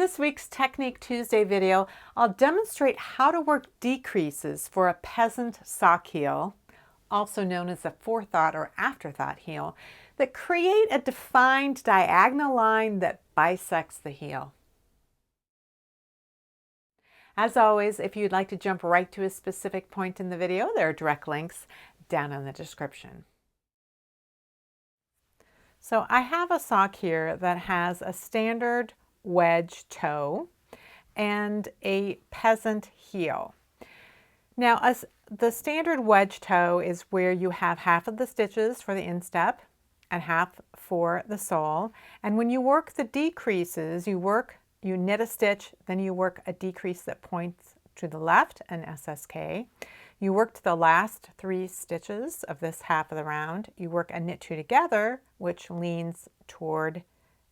this week's Technique Tuesday video, I'll demonstrate how to work decreases for a peasant sock heel, also known as a forethought or afterthought heel, that create a defined diagonal line that bisects the heel. As always, if you'd like to jump right to a specific point in the video, there are direct links down in the description. So I have a sock here that has a standard wedge toe and a peasant heel. Now, the standard wedge toe is where you have half of the stitches for the instep and half for the sole. And when you work the decreases, you knit a stitch, then you work a decrease that points to the left, an SSK. You work to the last 3 stitches of this half of the round. You work a knit 2 together, which leans toward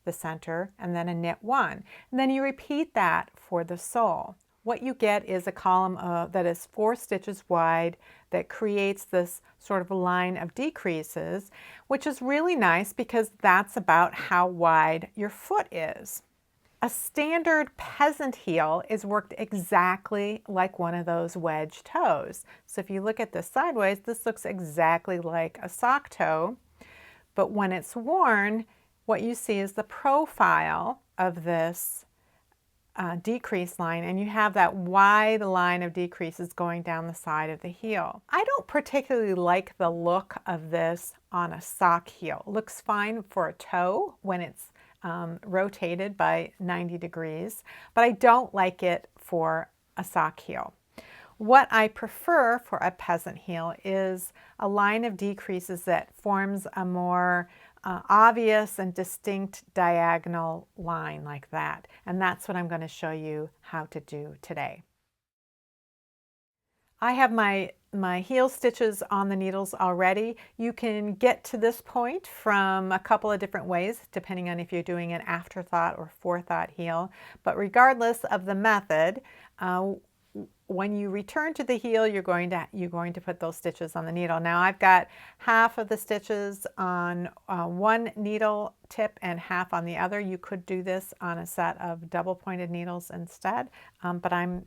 the center, and then a knit 1. And then you repeat that for the sole. What you get is a column that is 4 stitches wide that creates this sort of line of decreases, which is really nice because that's about how wide your foot is. A standard peasant heel is worked exactly like one of those wedge toes. So if you look at this sideways, this looks exactly like a sock toe, but when it's worn, what you see is the profile of this decrease line, and you have that wide line of decreases going down the side of the heel. I don't particularly like the look of this on a sock heel. It looks fine for a toe when it's rotated by 90 degrees, but I don't like it for a sock heel. What I prefer for a peasant heel is a line of decreases that forms a more obvious and distinct diagonal line like that. And that's what I'm going to show you how to do today. I have my heel stitches on the needles already. You can get to this point from a couple of different ways, depending on if you're doing an afterthought or forethought heel. But regardless of the method, when you return to the heel, you're going to put those stitches on the needle. Now I've got half of the stitches on one needle tip and half on the other. You could do this on a set of double pointed needles instead, but I'm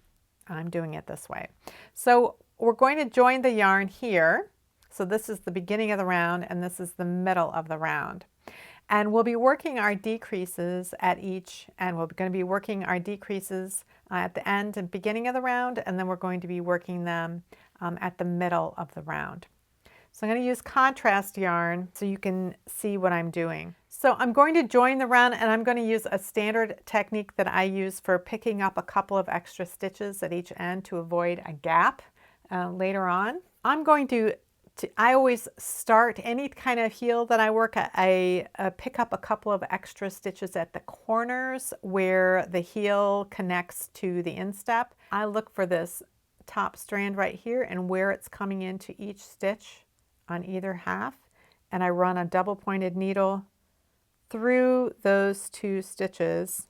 doing it this way. So we're going to join the yarn here. So this is the beginning of the round and this is the middle of the round. And we'll be working our decreases at each, and we're going to be working our decreases at the end and beginning of the round, and then we're going to be working them at the middle of the round. So I'm going to use contrast yarn so you can see what I'm doing. So I'm going to join the round, and I'm going to use a standard technique that I use for picking up a couple of extra stitches at each end to avoid a gap later on. I'm going to I always start any kind of heel that I work at, I pick up a couple of extra stitches at the corners where the heel connects to the instep. I look for this top strand right here and where it's coming into each stitch on either half, and I run a double pointed needle through those 2 stitches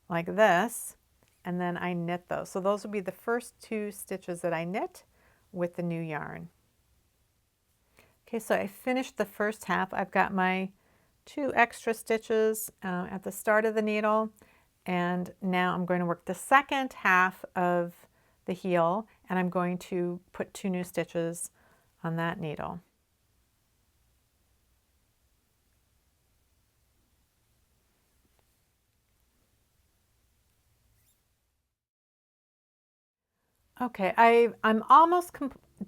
like this, and then I knit those. So those will be the first 2 stitches that I knit with the new yarn. Okay, so I finished the first half. I've got my 2 extra stitches at the start of the needle, and now I'm going to work the second half of the heel, and I'm going to put 2 new stitches on that needle. Okay, I'm almost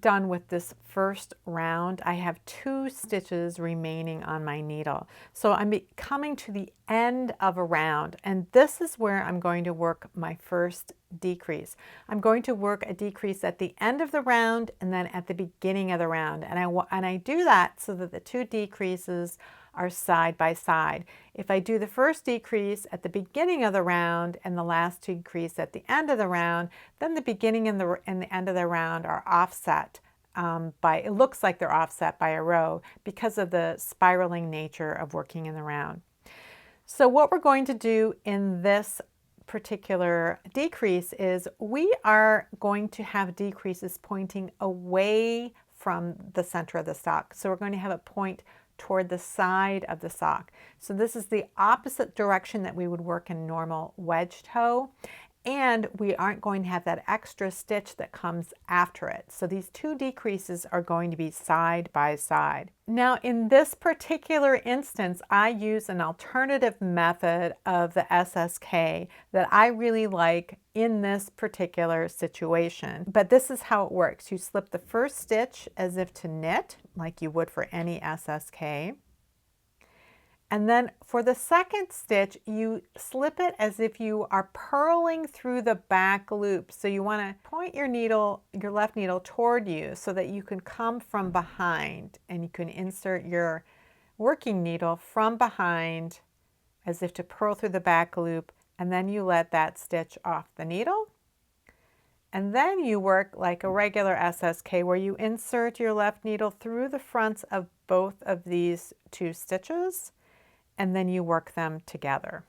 done with this first round. I have 2 stitches remaining on my needle. So I'm coming to the end of a round, and this is where I'm going to work my first decrease. I'm going to work a decrease at the end of the round and then at the beginning of the round. And I do that so that the 2 decreases are side by side. If I do the first decrease at the beginning of the round and the last decrease at the end of the round, then the beginning and the end of the round are offset it looks like they're offset by a row because of the spiraling nature of working in the round. So what we're going to do in this particular decrease is we are going to have decreases pointing away from the center of the sock. So we're going to have it point toward the side of the sock. So this is the opposite direction that we would work in normal wedge toe. And we aren't going to have that extra stitch that comes after it. So these two decreases are going to be side by side. Now in this particular instance, I use an alternative method of the SSK that I really like in this particular situation. But this is how it works. You slip the first stitch as if to knit, like you would for any SSK. And then for the second stitch, you slip it as if you are purling through the back loop. So you want to point your needle, your left needle toward you so that you can come from behind, and you can insert your working needle from behind as if to purl through the back loop, and then you let that stitch off the needle. And then you work like a regular SSK where you insert your left needle through the fronts of both of these two stitches, and then you work them together.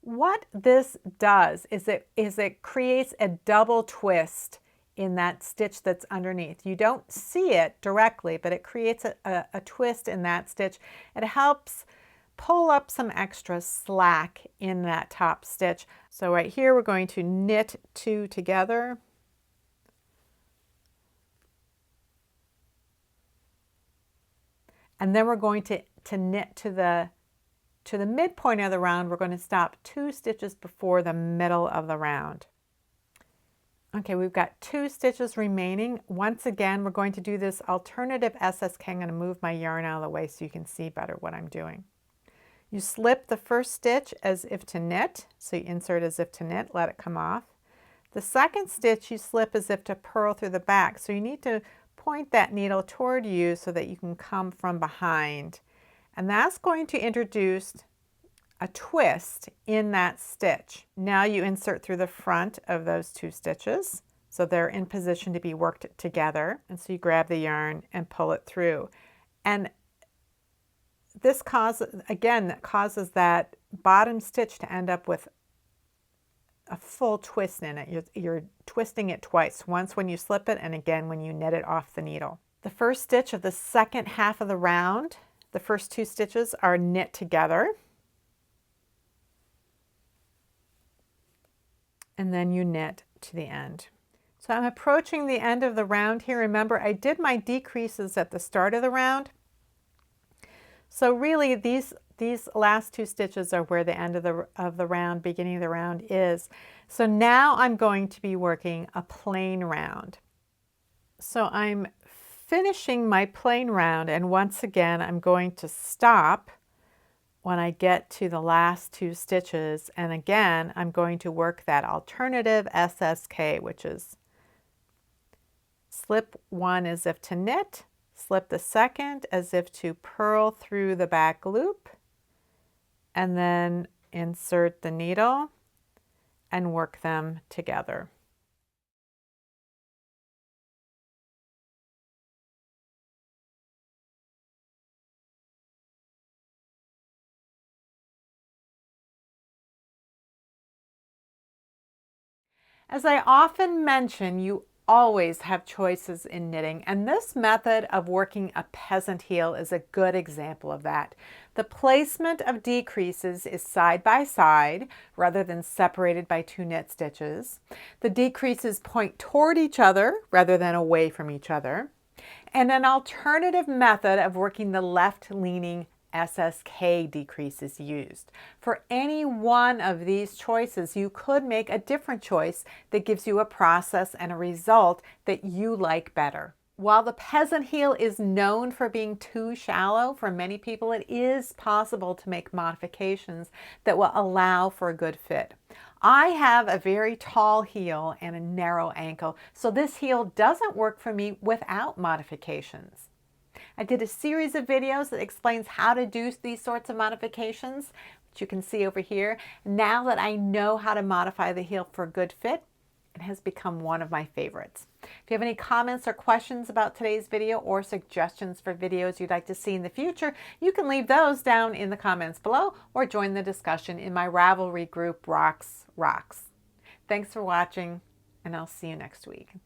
What this does is it creates a double twist in that stitch that's underneath. You don't see it directly, but it creates a twist in that stitch. It helps pull up some extra slack in that top stitch. So right here we're going to knit two together. And then we're going to knit to the midpoint of the round. We're going to stop 2 stitches before the middle of the round. Okay, we've got 2 stitches remaining. Once again, we're going to do this alternative SSK. I'm going to move my yarn out of the way so you can see better what I'm doing. You slip the first stitch as if to knit. So you insert as if to knit, let it come off. The second stitch you slip as if to purl through the back. So you need to point that needle toward you so that you can come from behind. And that's going to introduce a twist in that stitch. Now you insert through the front of those 2 stitches. So they're in position to be worked together. And so you grab the yarn and pull it through. And this causes that bottom stitch to end up with a full twist in it. You're twisting it twice, once when you slip it and again when you knit it off the needle. The first stitch of the second half of the round, the first 2 stitches are knit together. And then you knit to the end. So I'm approaching the end of the round here. Remember, I did my decreases at the start of the round. So really these last 2 stitches are where the end of the round, beginning of the round is. So now I'm going to be working a plain round. So I'm finishing my plain round, and once again I'm going to stop when I get to the last 2 stitches, and again I'm going to work that alternative SSK, which is slip 1 as if to knit, slip the second as if to purl through the back loop, and then insert the needle and work them together. As I often mention, you always have choices in knitting, and this method of working a peasant heel is a good example of that. The placement of decreases is side by side rather than separated by 2 knit stitches. The decreases point toward each other rather than away from each other. And an alternative method of working the left-leaning SSK decrease is used. For any one of these choices, you could make a different choice that gives you a process and a result that you like better. While the peasant heel is known for being too shallow for many people, it is possible to make modifications that will allow for a good fit. I have a very tall heel and a narrow ankle, so this heel doesn't work for me without modifications. I did a series of videos that explains how to do these sorts of modifications, which you can see over here. Now that I know how to modify the heel for a good fit, it has become one of my favorites. If you have any comments or questions about today's video or suggestions for videos you'd like to see in the future, you can leave those down in the comments below or join the discussion in my Ravelry group, Rocks. Thanks for watching, and I'll see you next week.